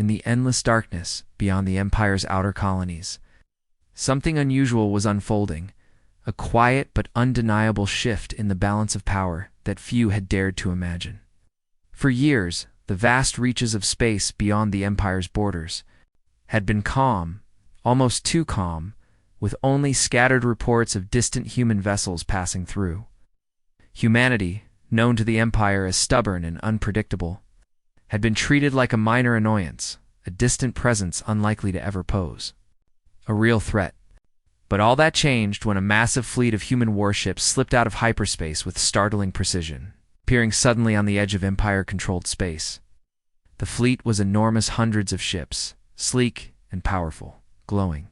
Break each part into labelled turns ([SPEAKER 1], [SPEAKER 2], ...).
[SPEAKER 1] in the endless darkness beyond the Empire's outer colonies, something unusual was unfolding, a quiet but undeniable shift in the balance of power that few had dared to imagine. For years, the vast reaches of space beyond the Empire's borders had been calm, almost too calm, with only scattered reports of distant human vessels passing through. Humanity, known to the Empire as stubborn and unpredictable, had been treated like a minor annoyance, a distant presence unlikely to ever pose a real threat. But all that changed when a massive fleet of human warships slipped out of hyperspace with startling precision, appearing suddenly on the edge of Empire-controlled space. The fleet was enormous, hundreds of ships, sleek and powerful, glowing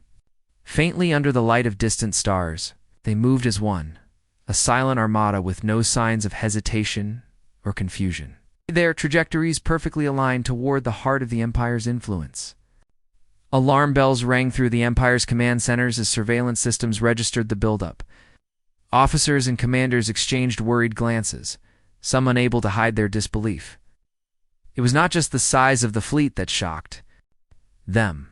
[SPEAKER 1] faintly under the light of distant stars. They moved as one, a silent armada with no signs of hesitation or confusion. Their trajectories perfectly aligned toward the heart of the Empire's influence. Alarm bells rang through the Empire's command centers as surveillance systems registered the buildup. Officers and commanders exchanged worried glances, some unable to hide their disbelief. It was not just the size of the fleet that shocked them,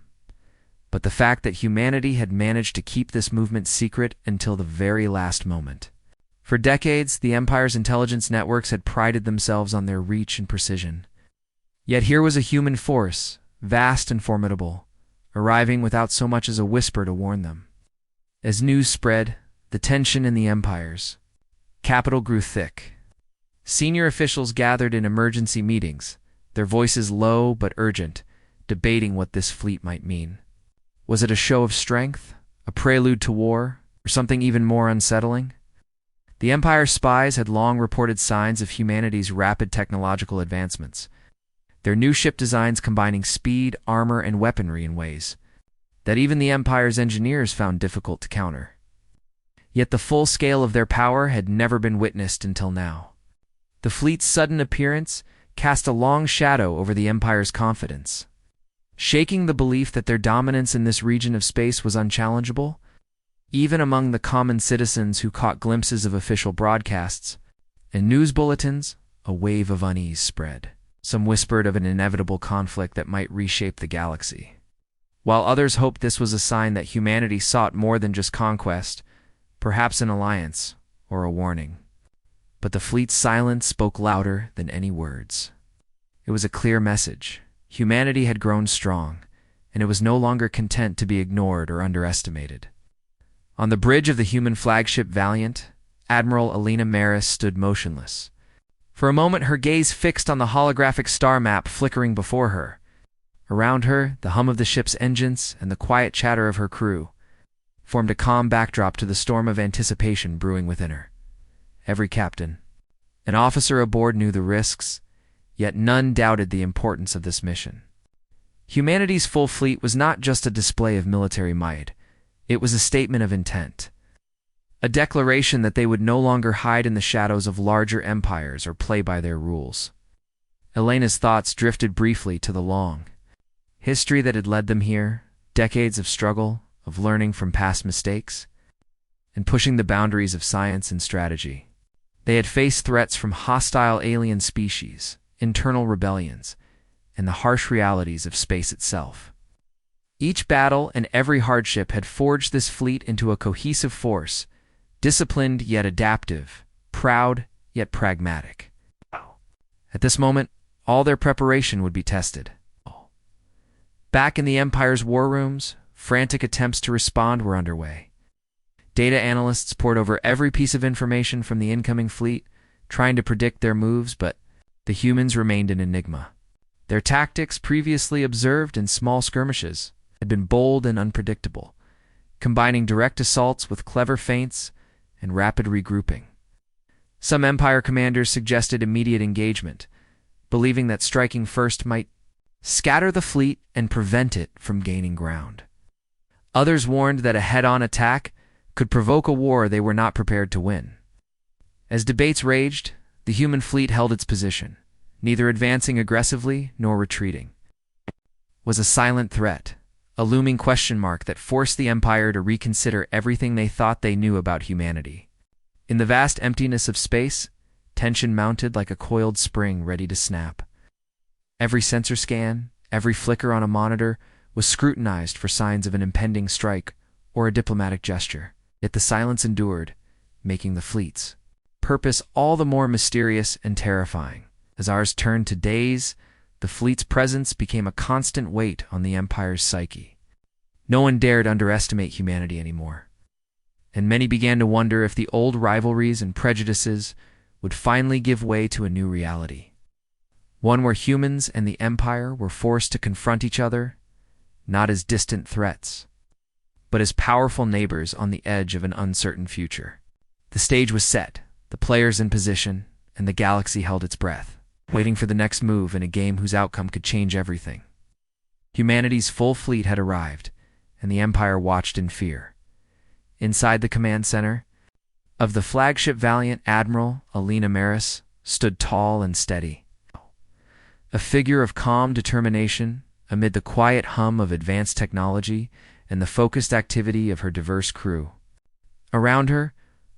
[SPEAKER 1] but the fact that humanity had managed to keep this movement secret until the very last moment. For decades, the Empire's intelligence networks had prided themselves on their reach and precision. Yet here was a human force, vast and formidable, arriving without so much as a whisper to warn them. As news spread, the tension in the Empire's capital grew thick. Senior officials gathered in emergency meetings, their voices low but urgent, debating what this fleet might mean. Was it a show of strength, a prelude to war, or something even more unsettling? The Empire's spies had long reported signs of humanity's rapid technological advancements, their new ship designs combining speed, armor, and weaponry in ways that even the Empire's engineers found difficult to counter. Yet the full scale of their power had never been witnessed until now. The fleet's sudden appearance cast a long shadow over the Empire's confidence, shaking the belief that their dominance in this region of space was unchallengeable. Even among the common citizens who caught glimpses of official broadcasts and news bulletins, a wave of unease spread. Some whispered of an inevitable conflict that might reshape the galaxy, while others hoped this was a sign that humanity sought more than just conquest, perhaps an alliance or a warning. But the fleet's silence spoke louder than any words. It was a clear message. Humanity had grown strong, and it was no longer content to be ignored or underestimated. On the bridge of the human flagship Valiant, Admiral Alina Maris stood motionless. For a moment, her gaze fixed on the holographic star map flickering before her. Around her, the hum of the ship's engines and the quiet chatter of her crew formed a calm backdrop to the storm of anticipation brewing within her. Every captain and officer aboard knew the risks, yet none doubted the importance of this mission. Humanity's full fleet was not just a display of military might. It was a statement of intent. A declaration that they would no longer hide in the shadows of larger empires or play by their rules. Elena's thoughts drifted briefly to the long history that had led them here, decades of struggle, of learning from past mistakes, and pushing the boundaries of science and strategy. They had faced threats from hostile alien species, internal rebellions, and the harsh realities of space itself. Each battle and every hardship had forged this fleet into a cohesive force, disciplined yet adaptive, proud yet pragmatic. At this moment, all their preparation would be tested. Back in the Empire's war rooms, frantic attempts to respond were underway. Data analysts pored over every piece of information from the incoming fleet, trying to predict their moves, but the humans remained an enigma. Their tactics, previously observed in small skirmishes, had been bold and unpredictable, combining direct assaults with clever feints and rapid regrouping. Some Empire commanders suggested immediate engagement, believing that striking first might scatter the fleet and prevent it from gaining ground. Others warned that a head-on attack could provoke a war they were not prepared to win. As debates raged, the human fleet held its position, neither advancing aggressively nor retreating. It was a silent threat, a looming question mark that forced the Empire to reconsider everything they thought they knew about humanity. In the vast emptiness of space, tension mounted like a coiled spring ready to snap. Every sensor scan, Every flicker on a monitor was scrutinized for signs of an impending strike or a diplomatic gesture. Yet the silence endured, making the fleet's purpose all the more mysterious and terrifying. As ours turned to days, the fleet's presence became a constant weight on the Empire's psyche. No one dared underestimate humanity anymore, and many began to wonder if the old rivalries and prejudices would finally give way to a new reality. One where humans and the Empire were forced to confront each other, not as distant threats, but as powerful neighbors on the edge of an uncertain future. The stage was set, the players in position, and the galaxy held its breath, waiting for the next move in a game whose outcome could change everything. Humanity's full fleet had arrived, and the Empire watched in fear. Inside the command center of the flagship Valiant, Admiral Alina Maris stood tall and steady, a figure of calm determination amid the quiet hum of advanced technology and the focused activity of her diverse crew. Around her,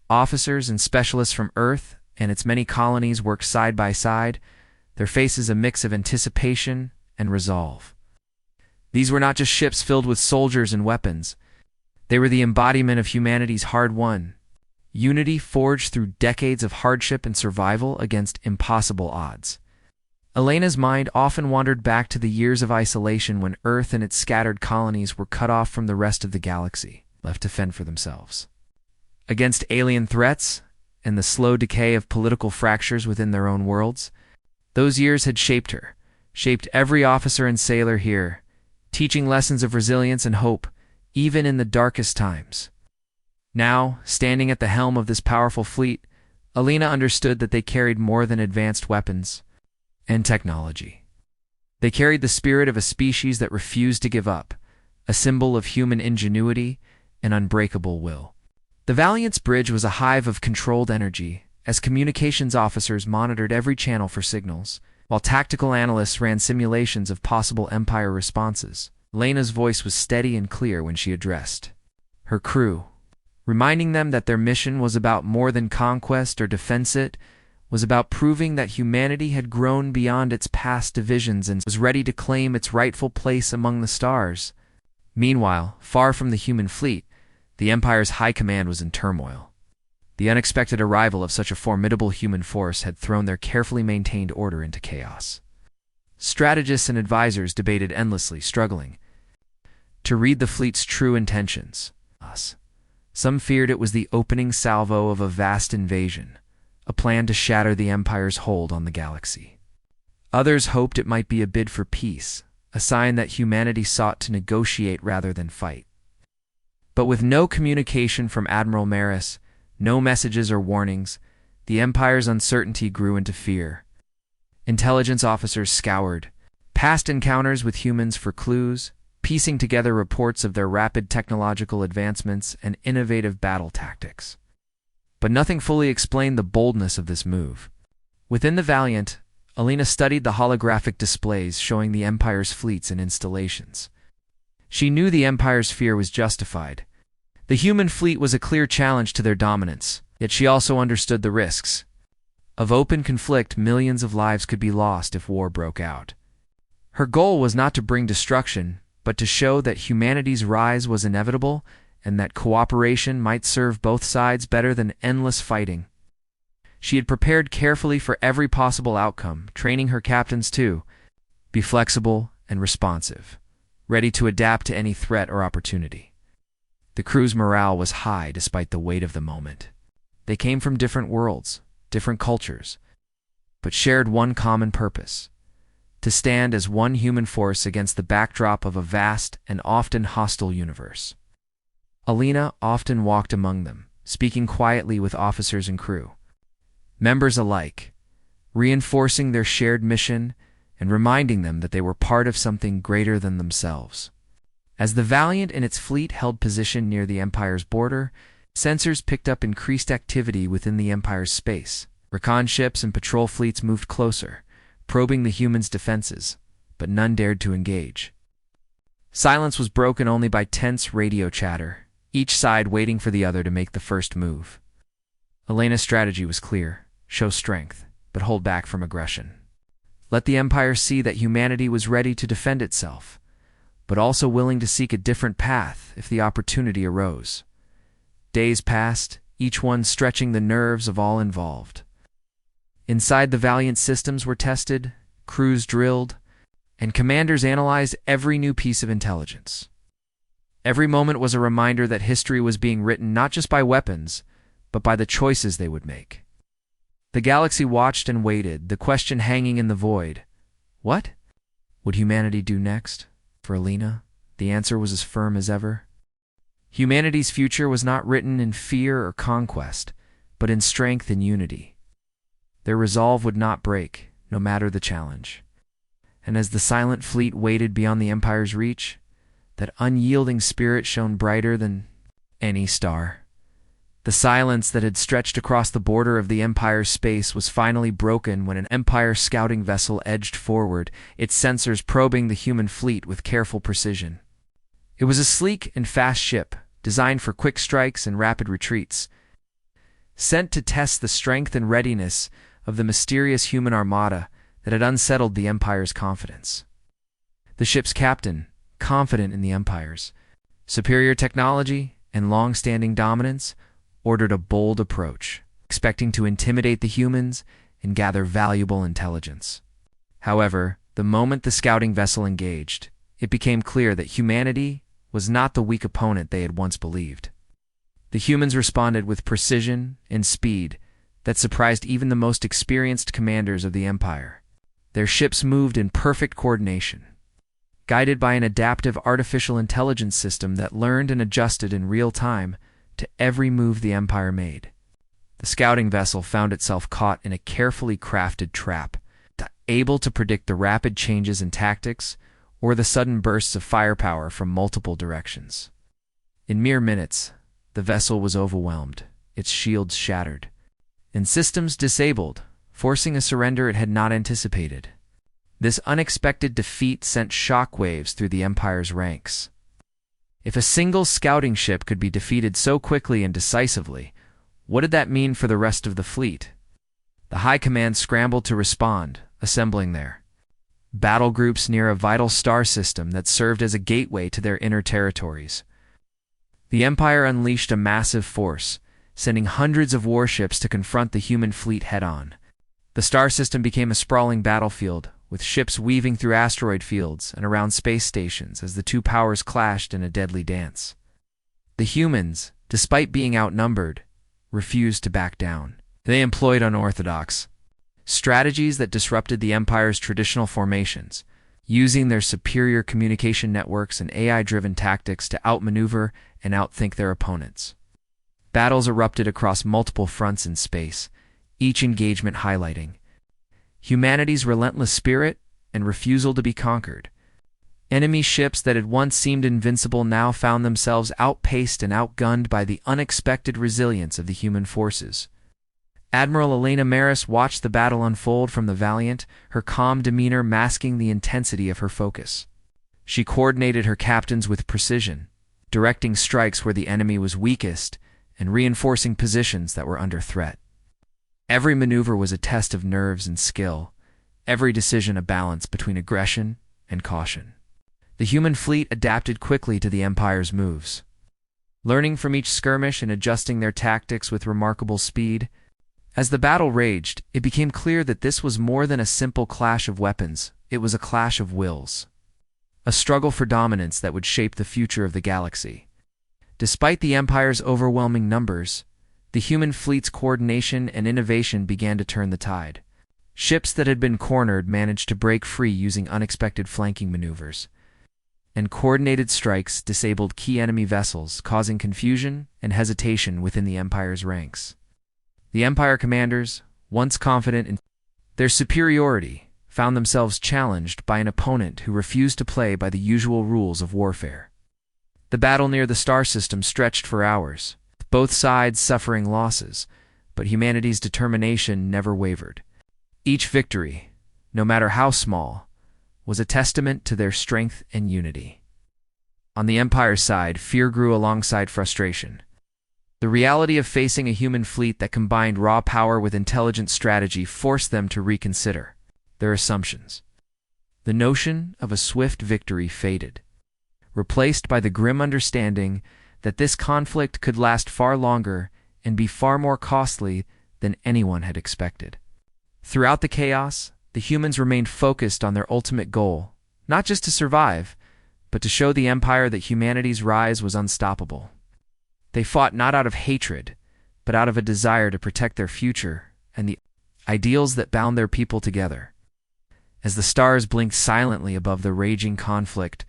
[SPEAKER 1] officers and specialists from Earth and its many colonies worked side by side, their faces a mix of anticipation and resolve. These were not just ships filled with soldiers and weapons. They were the embodiment of humanity's hard-won unity, forged through decades of hardship and survival against impossible odds. Elena's mind often wandered back to the years of isolation when Earth and its scattered colonies were cut off from the rest of the galaxy, left to fend for themselves against alien threats and the slow decay of political fractures within their own worlds. Those years had shaped her, shaped every officer and sailor here, teaching lessons of resilience and hope, even in the darkest times. Now, standing at the helm of this powerful fleet, Alina understood that they carried more than advanced weapons and technology. They carried the spirit of a species that refused to give up, a symbol of human ingenuity and unbreakable will. The Valiant's bridge was a hive of controlled energy, as communications officers monitored every channel for signals, while tactical analysts ran simulations of possible Empire responses. Elena's voice was steady and clear when she addressed her crew, reminding them that their mission was about more than conquest or defense. It was about proving that humanity had grown beyond its past divisions and was ready to claim its rightful place among the stars. Meanwhile, far from the human fleet, the Empire's high command was in turmoil. The unexpected arrival of such a formidable human force had thrown their carefully maintained order into chaos. Strategists and advisors debated endlessly, struggling to read the fleet's true intentions. Some feared it was the opening salvo of a vast invasion, a plan to shatter the Empire's hold on the galaxy. Others hoped it might be a bid for peace, a sign that humanity sought to negotiate rather than fight. But with no communication from Admiral Maris, no messages or warnings, the Empire's uncertainty grew into fear. Intelligence officers scoured past encounters with humans for clues, piecing together reports of their rapid technological advancements and innovative battle tactics. But nothing fully explained the boldness of this move. Within the Valiant, Alina studied the holographic displays showing the Empire's fleets and installations. She knew the Empire's fear was justified. The human fleet was a clear challenge to their dominance, yet she also understood the risks. Of open conflict, millions of lives could be lost if war broke out. Her goal was not to bring destruction, but to show that humanity's rise was inevitable and that cooperation might serve both sides better than endless fighting. She had prepared carefully for every possible outcome, training her captains to be flexible and responsive, ready to adapt to any threat or opportunity. The crew's morale was high despite the weight of the moment. They came from different worlds, different cultures, but shared one common purpose: to stand as one human force against the backdrop of a vast and often hostile universe. Alina often walked among them, speaking quietly with officers and crew, members alike, reinforcing their shared mission and reminding them that they were part of something greater than themselves. As the Valiant and its fleet held position near the Empire's border, sensors picked up increased activity within the Empire's space. Recon ships and patrol fleets moved closer, probing the humans' defenses, but none dared to engage. Silence was broken only by tense radio chatter, each side waiting for the other to make the first move. Elena's strategy was clear: show strength, but hold back from aggression. let the Empire see that humanity was ready to defend itself, but also willing to seek a different path if the opportunity arose. Days passed, each one stretching the nerves of all involved. Inside, the Valiant systems were tested, crews drilled, and commanders analyzed every new piece of intelligence. Every moment was a reminder that history was being written not just by weapons, but by the choices they would make. The galaxy watched and waited, the question hanging in the void. What would humanity do next? For Alina, the answer was as firm as ever. Humanity's future was not written in fear or conquest, but in strength and unity. Their resolve would not break, no matter the challenge. And as the silent fleet waited beyond the Empire's reach, that unyielding spirit shone brighter than any star. The silence that had stretched across the border of the Empire's space was finally broken when an Empire scouting vessel edged forward, its sensors probing the human fleet with careful precision. It was a sleek and fast ship, designed for quick strikes and rapid retreats, sent to test the strength and readiness of the mysterious human armada that had unsettled the Empire's confidence. The ship's captain, confident in the Empire's superior technology and long-standing dominance, ordered a bold approach, expecting to intimidate the humans and gather valuable intelligence. However, the moment the scouting vessel engaged, it became clear that humanity was not the weak opponent they had once believed. The humans responded with precision and speed that surprised even the most experienced commanders of the Empire. Their ships moved in perfect coordination, guided by an adaptive artificial intelligence system that learned and adjusted in real time to every move the Empire made. The scouting vessel found itself caught in a carefully crafted trap, able to predict the rapid changes in tactics or the sudden bursts of firepower from multiple directions. In mere minutes, the vessel was overwhelmed, its shields shattered, and systems disabled, forcing a surrender it had not anticipated. This unexpected defeat sent shockwaves through the Empire's ranks. If a single scouting ship could be defeated so quickly and decisively, what did that mean for the rest of the fleet? The High Command scrambled to respond, assembling their battle groups near a vital star system that served as a gateway to their inner territories. The Empire unleashed a massive force, sending hundreds of warships to confront the human fleet head-on. The star system became a sprawling battlefield, with ships weaving through asteroid fields and around space stations as the two powers clashed in a deadly dance. The humans, despite being outnumbered, refused to back down. They employed unorthodox strategies that disrupted the Empire's traditional formations, using their superior communication networks and AI-driven tactics to outmaneuver and outthink their opponents. Battles erupted across multiple fronts in space, each engagement highlighting humanity's relentless spirit and refusal to be conquered. Enemy ships that had once seemed invincible now found themselves outpaced and outgunned by the unexpected resilience of the human forces. Admiral Elena Maris watched the battle unfold from the Valiant, her calm demeanor masking the intensity of her focus. She coordinated her captains with precision, directing strikes where the enemy was weakest and reinforcing positions that were under threat. Every maneuver was a test of nerves and skill, every decision a balance between aggression and caution. The human fleet adapted quickly to the Empire's moves, learning from each skirmish and adjusting their tactics with remarkable speed. As the battle raged, it became clear that this was more than a simple clash of weapons. It was a clash of wills, a struggle for dominance that would shape the future of the galaxy. Despite the Empire's overwhelming numbers, the human fleet's coordination and innovation began to turn the tide. Ships that had been cornered managed to break free using unexpected flanking maneuvers, and coordinated strikes disabled key enemy vessels, causing confusion and hesitation within the Empire's ranks. The Empire commanders, once confident in their superiority, found themselves challenged by an opponent who refused to play by the usual rules of warfare. The battle near the star system stretched for hours, both sides suffering losses, but humanity's determination never wavered. Each victory, no matter how small, was a testament to their strength and unity. On the Empire's side, fear grew alongside frustration. The reality of facing a human fleet that combined raw power with intelligent strategy forced them to reconsider. their assumptions. The notion of a swift victory faded, replaced by the grim understanding that this conflict could last far longer and be far more costly than anyone had expected. Throughout the chaos, the humans remained focused on their ultimate goal, not just to survive, but to show the Empire that humanity's rise was unstoppable. They fought not out of hatred, but out of a desire to protect their future and the ideals that bound their people together. As the stars blinked silently above the raging conflict,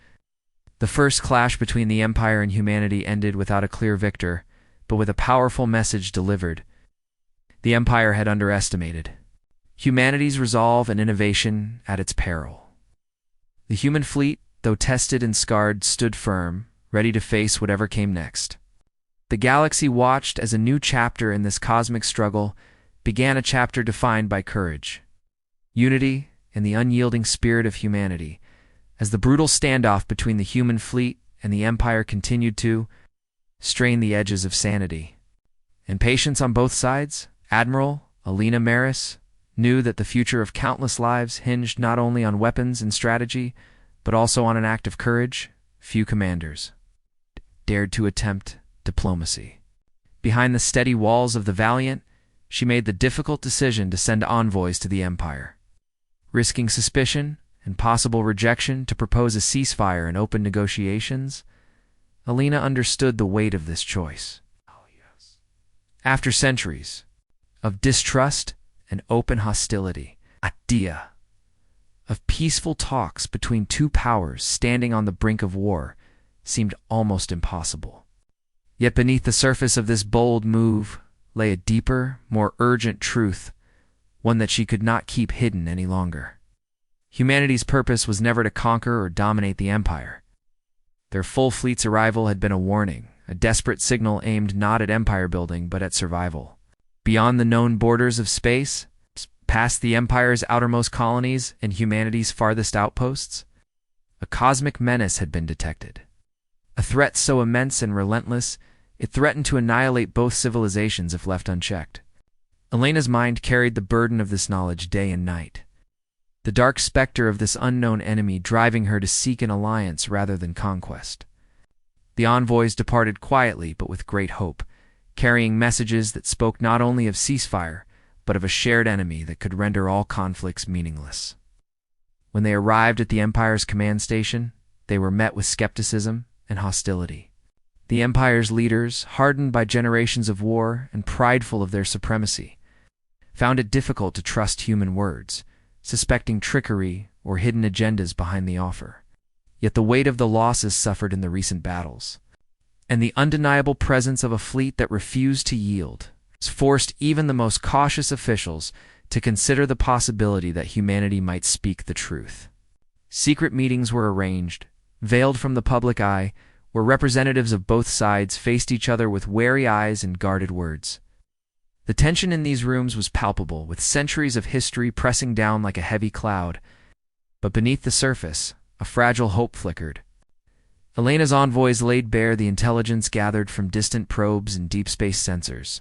[SPEAKER 1] the first clash between the Empire and humanity ended without a clear victor, but with a powerful message delivered. The Empire had underestimated humanity's resolve and innovation at its peril. The human fleet, though tested and scarred, stood firm, ready to face whatever came next. The galaxy watched as a new chapter in this cosmic struggle began, a chapter defined by courage, unity, and the unyielding spirit of humanity. As the brutal standoff between the human fleet and the Empire continued to strain the edges of sanity and patience on both sides, Admiral Alina Maris knew that the future of countless lives hinged not only on weapons and strategy, but also on an act of courage. Few commanders dared to attempt diplomacy. Behind the steady walls of the Valiant, she made the difficult decision to send envoys to the Empire, risking suspicion and possible rejection to propose a ceasefire and open negotiations. Alina understood the weight of this choice. After centuries of distrust and open hostility, idea of peaceful talks between two powers standing on the brink of war seemed almost impossible. Yet beneath the surface of this bold move lay a deeper, more urgent truth, one that she could not keep hidden any longer. Humanity's purpose was never to conquer or dominate the Empire. Their full fleet's arrival had been a warning, a desperate signal aimed not at empire building but at survival. Beyond the known borders of space, past the Empire's outermost colonies and humanity's farthest outposts, a cosmic menace had been detected. A threat so immense and relentless, it threatened to annihilate both civilizations if left unchecked. Elena's mind carried the burden of this knowledge day and night, the dark specter of this unknown enemy driving her to seek an alliance rather than conquest. The envoys departed quietly but with great hope, carrying messages that spoke not only of ceasefire, but of a shared enemy that could render all conflicts meaningless. When they arrived at the Empire's command station, they were met with skepticism and hostility. The Empire's leaders, hardened by generations of war and prideful of their supremacy, found it difficult to trust human words, suspecting trickery or hidden agendas behind the offer. Yet the weight of the losses suffered in the recent battles, and the undeniable presence of a fleet that refused to yield, forced even the most cautious officials to consider the possibility that humanity might speak the truth. Secret meetings were arranged, veiled from the public eye, where representatives of both sides faced each other with wary eyes and guarded words. The tension in these rooms was palpable, with centuries of history pressing down like a heavy cloud. But beneath the surface, a fragile hope flickered. Elena's envoys laid bare the intelligence gathered from distant probes and deep space sensors,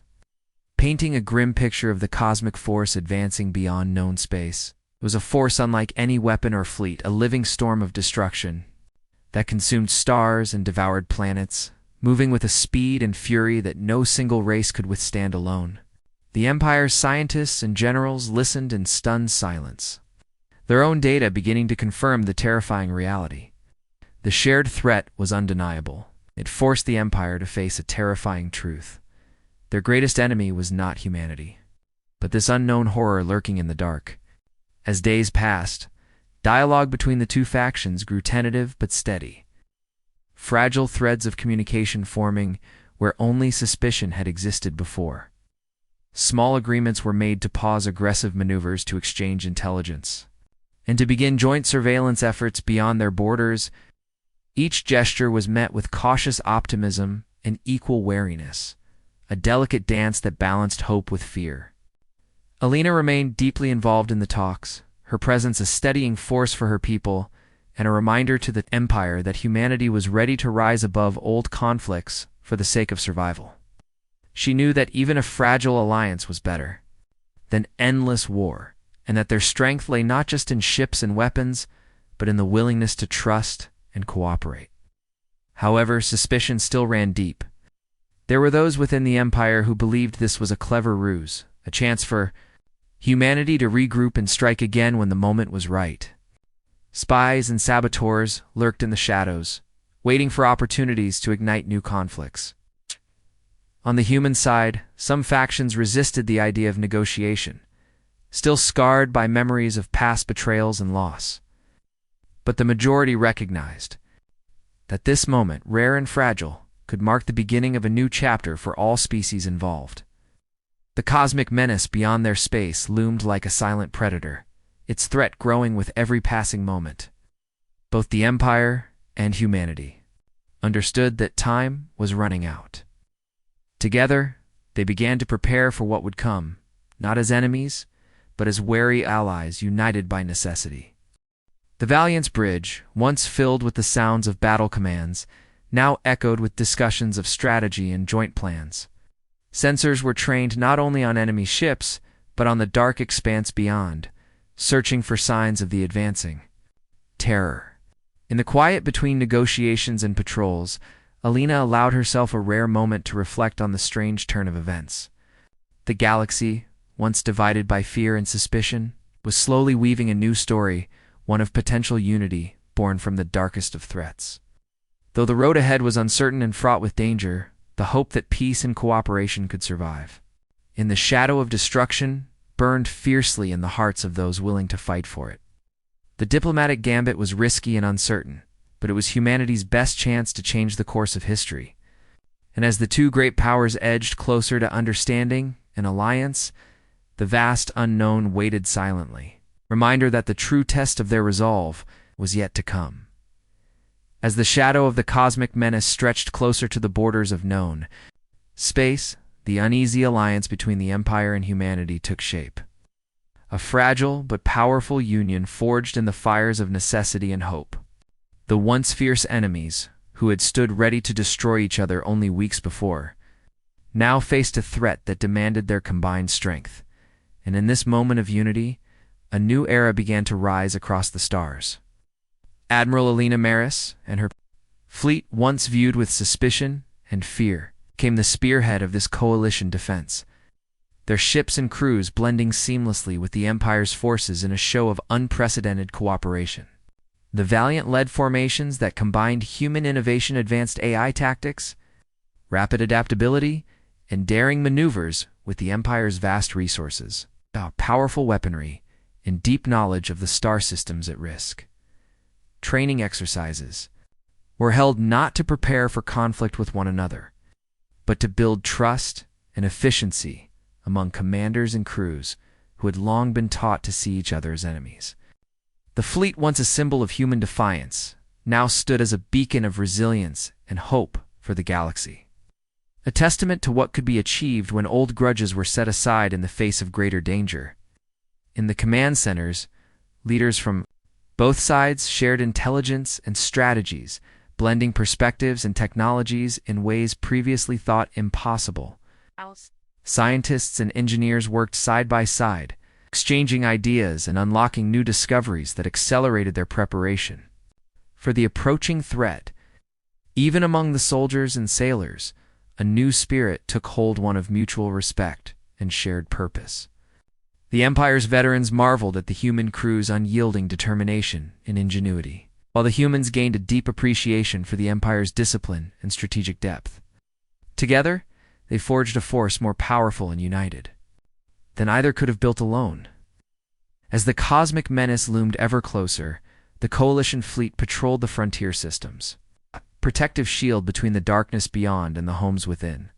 [SPEAKER 1] painting a grim picture of the cosmic force advancing beyond known space. It was a force unlike any weapon or fleet, a living storm of destruction that consumed stars and devoured planets, moving with a speed and fury that no single race could withstand alone. The Empire's scientists and generals listened in stunned silence, their own data beginning to confirm the terrifying reality. The shared threat was undeniable. It forced the Empire to face a terrifying truth. Their greatest enemy was not humanity, but this unknown horror lurking in the dark. As days passed, dialogue between the two factions grew tentative but steady, fragile threads of communication forming where only suspicion had existed before. Small agreements were made to pause aggressive maneuvers to exchange intelligence, and to begin joint surveillance efforts beyond their borders. Each gesture was met with cautious optimism and equal wariness, a delicate dance that balanced hope with fear. Alina remained deeply involved in the talks, her presence a steadying force for her people, and a reminder to the Empire that humanity was ready to rise above old conflicts for the sake of survival. She knew that even a fragile alliance was better than endless war, and that their strength lay not just in ships and weapons, but in the willingness to trust and cooperate. However, suspicion still ran deep. There were those within the Empire who believed this was a clever ruse, a chance for humanity to regroup and strike again when the moment was right. Spies and saboteurs lurked in the shadows, waiting for opportunities to ignite new conflicts. On the human side, some factions resisted the idea of negotiation, still scarred by memories of past betrayals and loss. But the majority recognized that this moment, rare and fragile, could mark the beginning of a new chapter for all species involved. The cosmic menace beyond their space loomed like a silent predator, its threat growing with every passing moment. Both the Empire and humanity understood that time was running out. Together, they began to prepare for what would come, not as enemies, but as wary allies united by necessity. The Valiant's bridge, once filled with the sounds of battle commands, now echoed with discussions of strategy and joint plans. Sensors were trained not only on enemy ships, but on the dark expanse beyond, searching for signs of the advancing terror. In the quiet between negotiations and patrols, Alina allowed herself a rare moment to reflect on the strange turn of events. The galaxy, once divided by fear and suspicion, was slowly weaving a new story, one of potential unity born from the darkest of threats. Though the road ahead was uncertain and fraught with danger, the hope that peace and cooperation could survive, in the shadow of destruction, burned fiercely in the hearts of those willing to fight for it. The diplomatic gambit was risky and uncertain, but it was humanity's best chance to change the course of history. And as the two great powers edged closer to understanding and alliance, the vast unknown waited silently, reminder that the true test of their resolve was yet to come. As the shadow of the cosmic menace stretched closer to the borders of known space, the uneasy alliance between the Empire and humanity took shape. A fragile but powerful union forged in the fires of necessity and hope. The once fierce enemies, who had stood ready to destroy each other only weeks before, now faced a threat that demanded their combined strength. And in this moment of unity, a new era began to rise across the stars. Admiral Alina Maris and her fleet, once viewed with suspicion and fear, became the spearhead of this coalition defense, their ships and crews blending seamlessly with the Empire's forces in a show of unprecedented cooperation. The Valiant led formations that combined human innovation, advanced AI tactics, rapid adaptability, and daring maneuvers with the Empire's vast resources, powerful weaponry, and deep knowledge of the star systems at risk. Training exercises were held not to prepare for conflict with one another, but to build trust and efficiency among commanders and crews who had long been taught to see each other as enemies. The fleet, once a symbol of human defiance, now stood as a beacon of resilience and hope for the galaxy. A testament to what could be achieved when old grudges were set aside in the face of greater danger. In the command centers, leaders from both sides shared intelligence and strategies, blending perspectives and technologies in ways previously thought impossible. Scientists and engineers worked side by side, exchanging ideas and unlocking new discoveries that accelerated their preparation for the approaching threat. Even among the soldiers and sailors, a new spirit took hold, one of mutual respect and shared purpose. The Empire's veterans marveled at the human crew's unyielding determination and ingenuity, while the humans gained a deep appreciation for the Empire's discipline and strategic depth. Together, they forged a force more powerful and united than either could have built alone. As the cosmic menace loomed ever closer, the Coalition fleet patrolled the frontier systems, a protective shield between the darkness beyond and the homes within.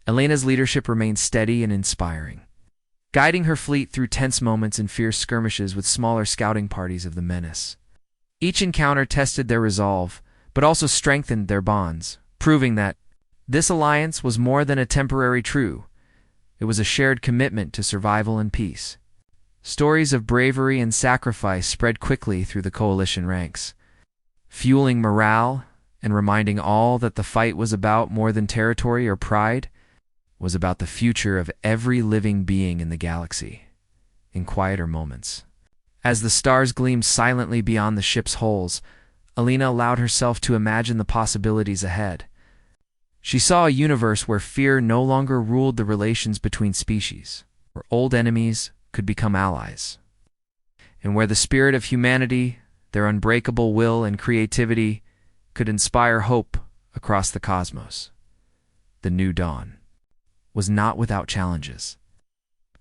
[SPEAKER 1] Elena's leadership remained steady and inspiring, guiding her fleet through tense moments and fierce skirmishes with smaller scouting parties of the menace. Each encounter tested their resolve, but also strengthened their bonds, proving that this alliance was more than a temporary truce. It was a shared commitment to survival and peace. Stories of bravery and sacrifice spread quickly through the Coalition ranks, fueling morale and reminding all that the fight was about more than territory or pride, was about the future of every living being in the galaxy. in quieter moments. As the stars gleamed silently beyond the ship's holes, Alina allowed herself to imagine the possibilities ahead. She saw a universe where fear no longer ruled the relations between species, where old enemies could become allies, and where the spirit of humanity, their unbreakable will and creativity, could inspire hope across the cosmos. The new dawn was not without challenges.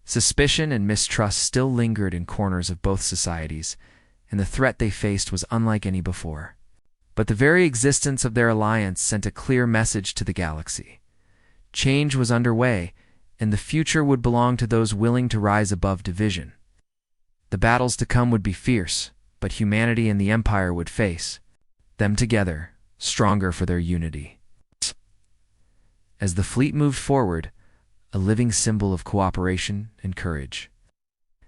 [SPEAKER 1] Suspicion and mistrust still lingered in corners of both societies, and the threat they faced was unlike any before. But the very existence of their alliance sent a clear message to the galaxy. Change was underway, and the future would belong to those willing to rise above division. The battles to come would be fierce, but humanity and the Empire would face them together, stronger for their unity. As the fleet moved forward, a living symbol of cooperation and courage,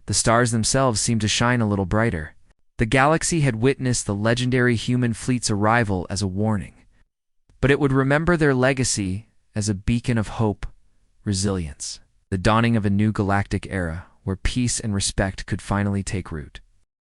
[SPEAKER 1] the stars themselves seemed to shine a little brighter. The galaxy had witnessed the legendary human fleet's arrival as a warning, but it would remember their legacy as a beacon of hope, resilience, the dawning of a new galactic era where peace and respect could finally take root.